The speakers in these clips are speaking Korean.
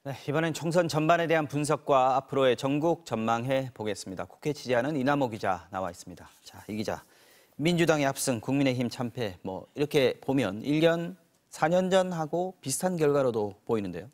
네, 이번엔 총선 전반에 대한 분석과 앞으로의 전국 전망해 보겠습니다. 국회 취재하는 이남호 기자 나와 있습니다. 자, 이 기자, 민주당의 압승, 국민의힘 참패, 이렇게 보면 1년, 4년 전하고 비슷한 결과로도 보이는데요.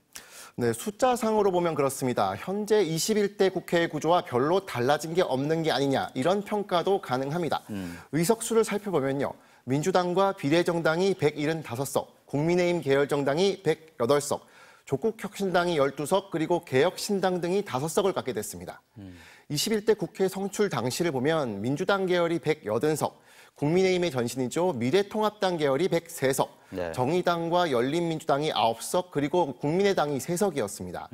네, 숫자상으로 보면 그렇습니다. 현재 21대 국회의 구조와 별로 달라진 게 없는 게 아니냐, 이런 평가도 가능합니다. 의석수를 살펴보면요. 민주당과 비례정당이 175석, 국민의힘 계열정당이 108석, 조국혁신당이 12석, 그리고 개혁신당 등이 5석을 갖게 됐습니다. 21대 국회 성출 당시를 보면 민주당 계열이 180석, 국민의힘의 전신이죠. 미래통합당 계열이 103석, 네. 정의당과 열린민주당이 9석, 그리고 국민의당이 3석이었습니다.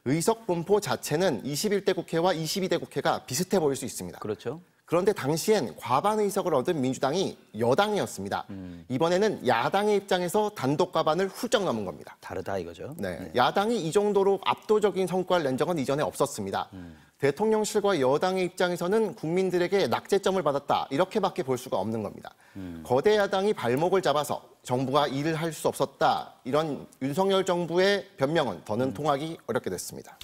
의석 분포 자체는 21대 국회와 22대 국회가 비슷해 보일 수 있습니다. 그렇죠. 그런데 당시엔 과반 의석을 얻은 민주당이 여당이었습니다. 이번에는 야당의 입장에서 단독 과반을 훌쩍 넘은 겁니다. 다르다 이거죠. 네, 야당이 이 정도로 압도적인 성과를 낸 적은 이전에 없었습니다. 대통령실과 여당의 입장에서는 국민들에게 낙제점을 받았다, 이렇게밖에 볼 수가 없는 겁니다. 거대 야당이 발목을 잡아서 정부가 일을 할 수 없었다, 이런 윤석열 정부의 변명은 더는 통하기 어렵게 됐습니다.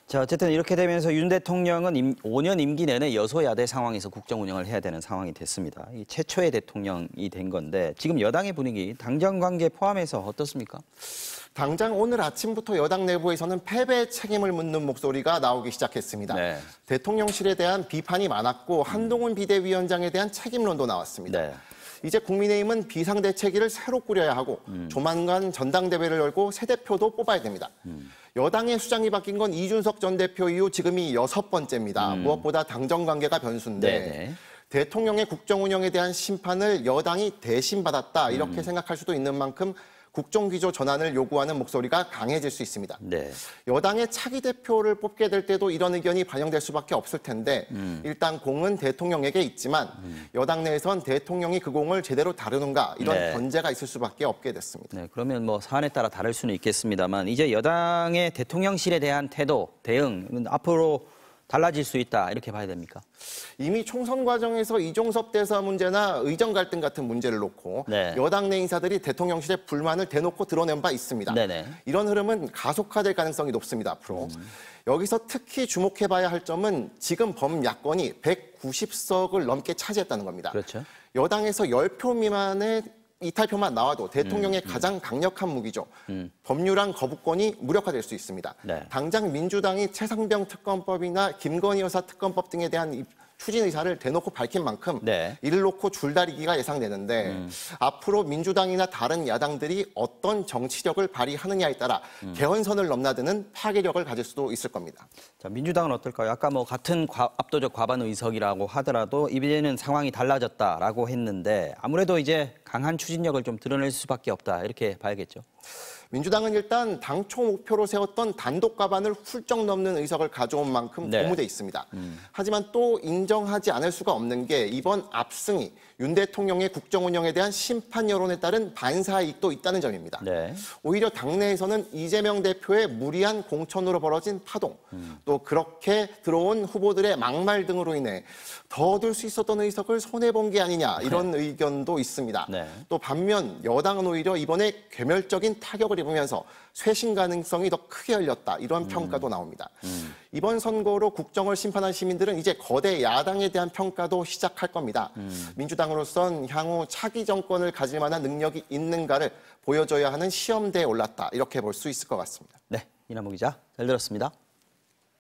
자, 어쨌든 이렇게 되면서 윤 대통령은 5년 임기 내내 여소야대 상황에서 국정 운영을 해야 되는 상황이 됐습니다. 이 최초의 대통령이 된 건데 지금 여당의 분위기, 당정 관계 포함해서 어떻습니까? 당장 오늘 아침부터 여당 내부에서는 패배의 책임을 묻는 목소리가 나오기 시작했습니다. 네. 대통령실에 대한 비판이 많았고 한동훈 비대위원장에 대한 책임론도 나왔습니다. 네. 이제 국민의힘은 비상대책위를 새로 꾸려야 하고 조만간 전당대회를 열고 새 대표도 뽑아야 됩니다. 여당의 수장이 바뀐 건 이준석 전 대표 이후 지금이 6번째입니다. 무엇보다 당정 관계가 변수인데 네네. 대통령의 국정 운영에 대한 심판을 여당이 대신 받았다, 이렇게 생각할 수도 있는 만큼 국정기조 전환을 요구하는 목소리가 강해질 수 있습니다. 네. 여당의 차기 대표를 뽑게 될 때도 이런 의견이 반영될 수밖에 없을 텐데 일단 공은 대통령에게 있지만 여당 내에선 대통령이 그 공을 제대로 다루는가, 이런 네. 견제가 있을 수밖에 없게 됐습니다. 네, 그러면 사안에 따라 다를 수는 있겠습니다만 이제 여당의 대통령실에 대한 태도, 대응 앞으로 달라질 수 있다, 이렇게 봐야 됩니까? 이미 총선 과정에서 이종섭 대사 문제나 의정 갈등 같은 문제를 놓고 네. 여당 내 인사들이 대통령실의 불만을 대놓고 드러낸 바 있습니다. 네네. 이런 흐름은 가속화될 가능성이 높습니다, 앞으로. 여기서 특히 주목해봐야 할 점은 지금 범야권이 190석을 넘게 차지했다는 겁니다. 그렇죠. 여당에서 10표 미만의 이탈표만 나와도 대통령의 가장 강력한 무기죠. 법률안 거부권이 무력화될 수 있습니다. 네. 당장 민주당이 최상병 특검법이나 김건희 여사 특검법 등에 대한 추진 의사를 대놓고 밝힌 만큼 네. 이를 놓고 줄다리기가 예상되는데 앞으로 민주당이나 다른 야당들이 어떤 정치력을 발휘하느냐에 따라 개헌선을 넘나드는 파괴력을 가질 수도 있을 겁니다. 자, 민주당은 어떨까요? 아까 같은 압도적 과반 의석이라고 하더라도 이제는 상황이 달라졌다라고 했는데 아무래도 이제 강한 추진력을 좀 드러낼 수밖에 없다, 이렇게 봐야겠죠. 민주당은 일단 당초 목표로 세웠던 단독 과반을 훌쩍 넘는 의석을 가져온 만큼 네. 고무돼 있습니다. 하지만 또 인정하지 않을 수가 없는 게 이번 압승이 윤 대통령의 국정 운영에 대한 심판 여론에 따른 반사이익도 있다는 점입니다. 네. 오히려 당내에서는 이재명 대표의 무리한 공천으로 벌어진 파동, 또 그렇게 들어온 후보들의 막말 등으로 인해 더 얻을 수 있었던 의석을 손해본 게 아니냐, 이런 의견도 있습니다. 네. 또 반면 여당은 오히려 이번에 괴멸적인 타격을 입으면서 쇄신 가능성이 더 크게 열렸다, 이런 평가도 나옵니다. 이번 선거로 국정을 심판한 시민들은 이제 거대 야당에 대한 평가도 시작할 겁니다. 민주당으로선 향후 차기 정권을 가질 만한 능력이 있는가를 보여줘야 하는 시험대에 올랐다, 이렇게 볼 수 있을 것 같습니다. 네, 이남호 기자 잘 들었습니다.